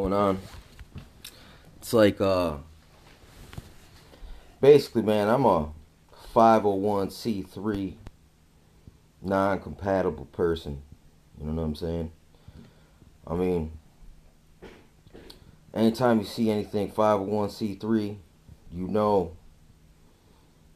going on. It's like, basically, man, I'm a 501c3 non-compatible person. You know what I'm saying? I mean, anytime you see anything 501c3, you know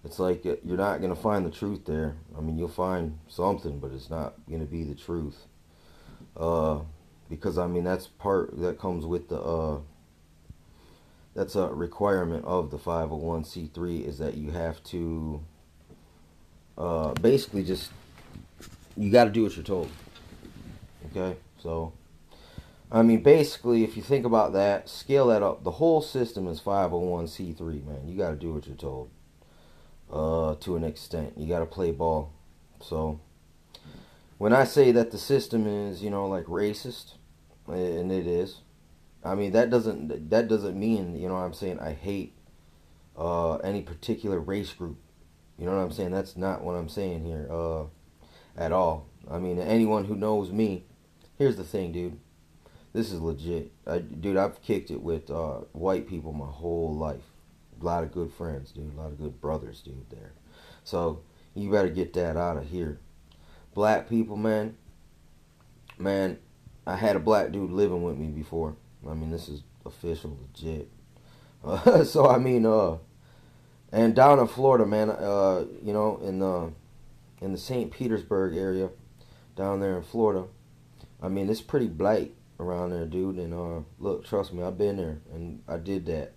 it's like you're not going to find the truth there. I mean, you'll find something, but it's not going to be the truth. Because, I mean, that comes with that's a requirement of the 501c3 is that you have to basically just, you got to do what you're told. Okay? So, I mean, basically, if you think about that, scale that up. The whole system is 501c3, man. You got to do what you're told. To an extent. You got to play ball. So, when I say that the system is, like racist, and it is, I mean, that doesn't mean, what I'm saying, I hate any particular race group. You know what I'm saying? That's not what I'm saying here at all. I mean, anyone who knows me, here's the thing, dude. This is legit. Dude, I've kicked it with white people my whole life. A lot of good friends, dude. A lot of good brothers, dude, there. So, you better get that out of here. Black people, man, I had a black dude living with me before. I mean, this is official, legit. So, I mean, and down in Florida, man, in the St. Petersburg area, down there in Florida, I mean, it's pretty black around there, dude. And look, trust me, I've been there, and I did that.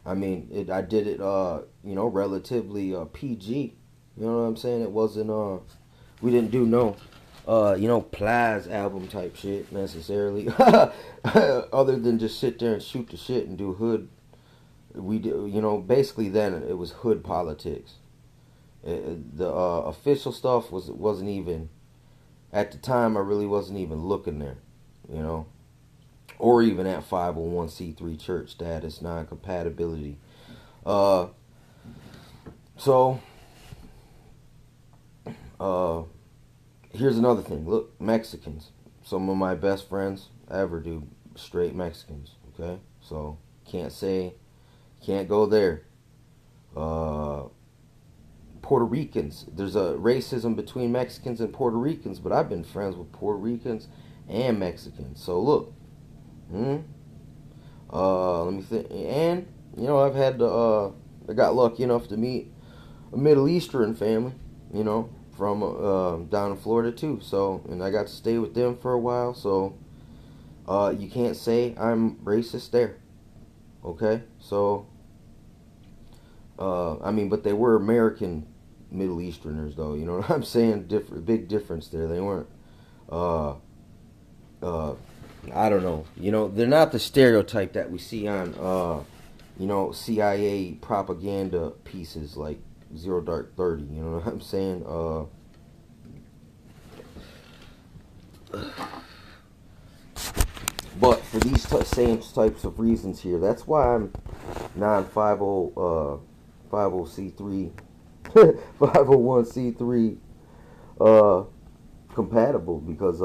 I mean, I did it, relatively PG. You know what I'm saying? It wasn't, we didn't do no, Plies album type shit necessarily. Other than just sit there and shoot the shit and do hood. We do, basically then it was hood politics. The official stuff wasn't even, at the time I really wasn't even looking there, or even at 501c3 church status, non-compatibility. So, here's another thing. Look, Mexicans. Some of my best friends ever, dude, straight Mexicans, okay? So, can't go there. Puerto Ricans. There's a racism between Mexicans and Puerto Ricans, but I've been friends with Puerto Ricans and Mexicans. So, look. Let me think. And, I got lucky enough to meet a Middle Eastern family, from down in Florida too. So, and I got to stay with them for a while. So, you can't say I'm racist there. Okay? So, I mean, but they were American Middle Easterners, though. You know what I'm saying? Big difference there. They weren't, I don't know. They're not the stereotype that we see on, CIA propaganda pieces like Zero Dark 30. You know what I'm saying? But for these same types of reasons here, that's why I'm non-50, 50c3, 501c3 compatible because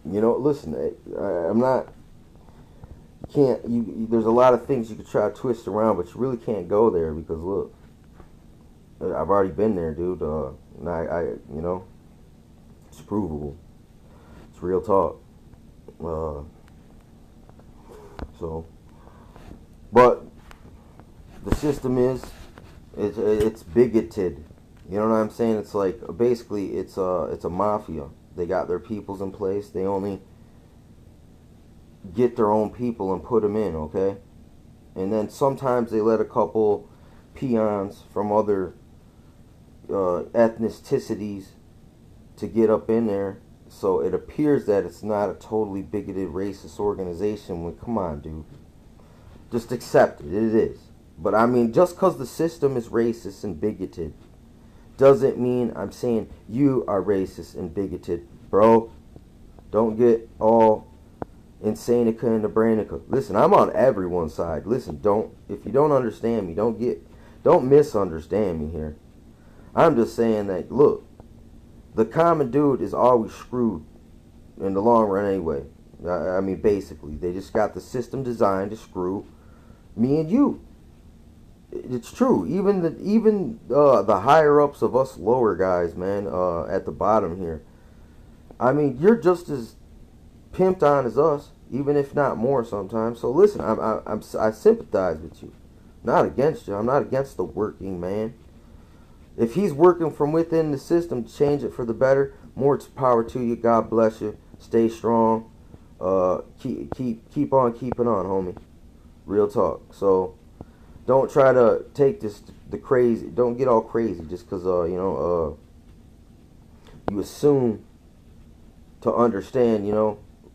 listen, I'm not. There's a lot of things you could try to twist around, but you really can't go there because look, I've already been there, dude. And it's provable. It's real talk. But the system it's bigoted. You know what I'm saying? It's like basically it's a mafia. They got their peoples in place. They only get their own people and put them in, okay? And then sometimes they let a couple peons from other ethnicities to get up in there. So it appears that it's not a totally bigoted racist organization. When, come on, dude. Just accept it. It is. But I mean, just because the system is racist and bigoted doesn't mean I'm saying you are racist and bigoted, bro. Don't get all insaneca and nebranica. Listen, I'm on everyone's side. Listen, if you don't understand me, don't misunderstand me here. I'm just saying that, look, the common dude is always screwed in the long run anyway. I mean, basically, they just got the system designed to screw me and you. It's true. Even the higher ups of us lower guys, man, at the bottom here. I mean, you're just as pimped on as us, even if not more sometimes. So listen, I sympathize with you, not against you. I'm not against the working man. If he's working from within the system to change it for the better, more power to you. God bless you. Stay strong. Keep on keeping on, homie. Real talk. So don't try to take the crazy. Don't get all crazy just because you assume to understand,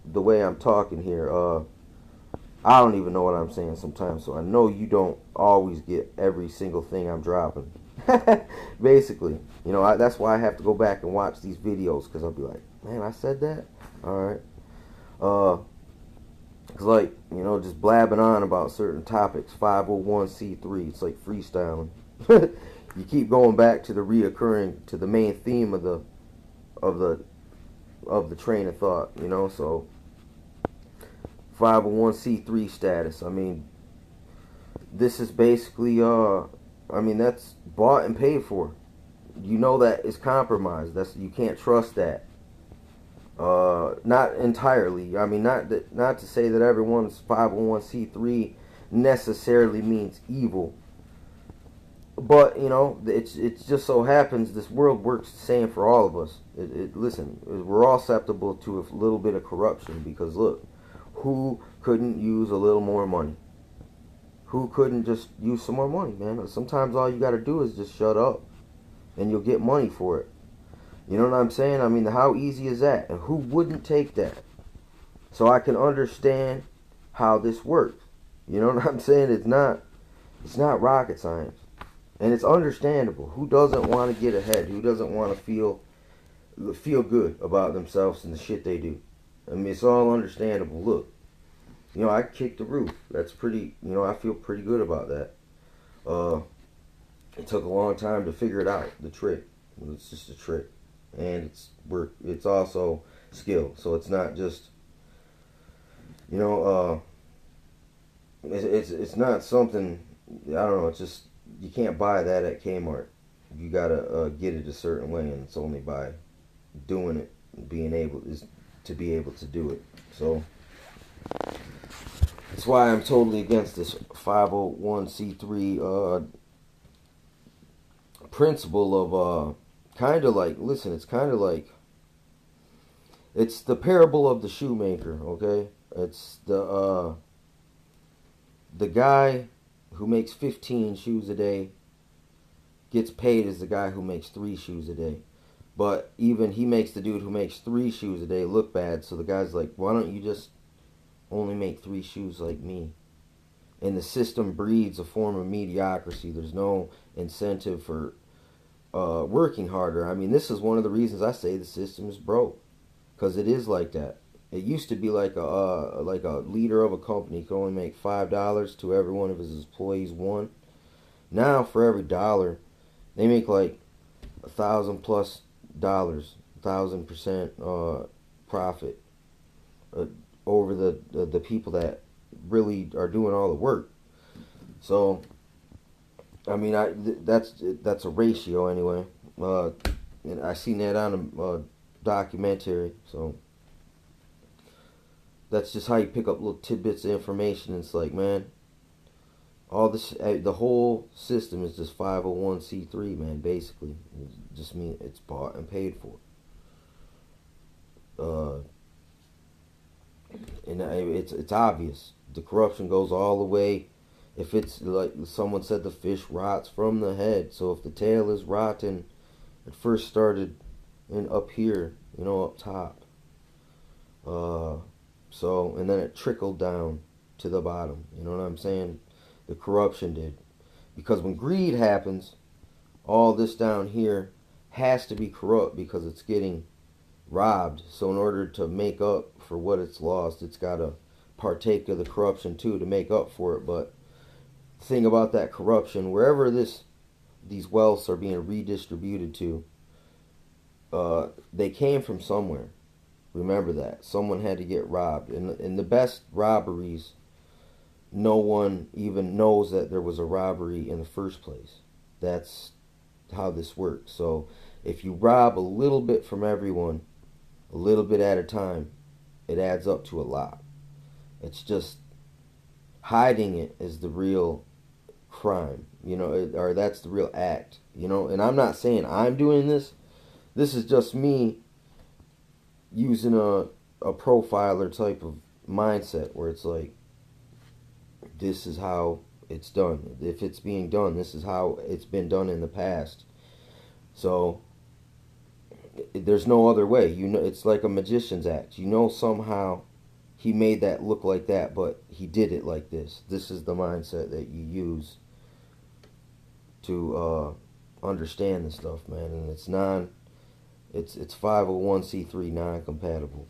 the way I'm talking here. I don't even know what I'm saying sometimes, so I know you don't always get every single thing I'm dropping. Basically, that's why I have to go back and watch these videos, because I'll be like, man, I said that? Alright. It's like, just blabbing on about certain topics, 501c3, it's like freestyling. You keep going back to the main theme of the train of thought, so 501c3 status. I mean, this is basically that's bought and paid for. That it's compromised. You can't trust that. Not entirely. I mean, not to say that everyone's 501c3 necessarily means evil. But, it just so happens this world works the same for all of us. Listen, we're all susceptible to a little bit of corruption, because look, who couldn't use a little more money? Who couldn't just use some more money, man? Sometimes all you got to do is just shut up, and you'll get money for it. You know what I'm saying? I mean, how easy is that? And who wouldn't take that? So I can understand how this works. You know what I'm saying? It's not rocket science. And it's understandable. Who doesn't want to get ahead? Who doesn't want to feel good about themselves and the shit they do? I mean, it's all understandable. Look, I kicked the roof. That's pretty, I feel pretty good about that. It took a long time to figure it out, the trick. It's just a trick. And it's work. It's also skill. So it's not just, it's not something, I don't know, it's just, you can't buy that at Kmart. You gotta get it a certain way, and it's only by doing it and being able to be able to do it. So that's why I'm totally against this 501c3 principle of kind of like, listen, it's kind of like, it's the parable of the shoemaker, okay? It's the guy who makes 15 shoes a day gets paid as the guy who makes 3 shoes a day. But even he makes the dude who makes 3 shoes a day look bad, so the guy's like, why don't you just only make 3 shoes like me? And the system breeds a form of mediocrity. There's no incentive for working harder. I mean, this is one of the reasons I say the system is broke, because it is like that. It used to be like a leader of a company could only make $5 to every one of his employees $1. Now for every dollar, they make like $1,000+ 1,000% profit over the people that really are doing all the work. So I mean, that's a ratio anyway. And I seen that on a documentary. So that's just how you pick up little tidbits of information. It's like, man, all this, the whole system is just 501c3, man. Basically, it just means it's bought and paid for. And it's obvious. The corruption goes all the way. If it's like someone said, the fish rots from the head. So if the tail is rotten, it first started up here, up top. So, and then it trickled down to the bottom. You know what I'm saying? The corruption did. Because when greed happens, all this down here has to be corrupt because it's getting robbed. So in order to make up for what it's lost, it's got to partake of the corruption too to make up for it. But the thing about that corruption, wherever these wealths are being redistributed to, they came from somewhere. Remember that. Someone had to get robbed. In the best robberies, no one even knows that there was a robbery in the first place. That's how this works. So if you rob a little bit from everyone, a little bit at a time, it adds up to a lot. It's just hiding it is the real crime, or that's the real act, And I'm not saying I'm doing this. This is just me using a profiler type of mindset where it's like, this is how it's done. If it's being done, this is how it's been done in the past. So there's no other way. It's like a magician's act. Somehow he made that look like that, but he did it like this. This is the mindset that you use to understand this stuff, man. And it's 501c3 non-compatible.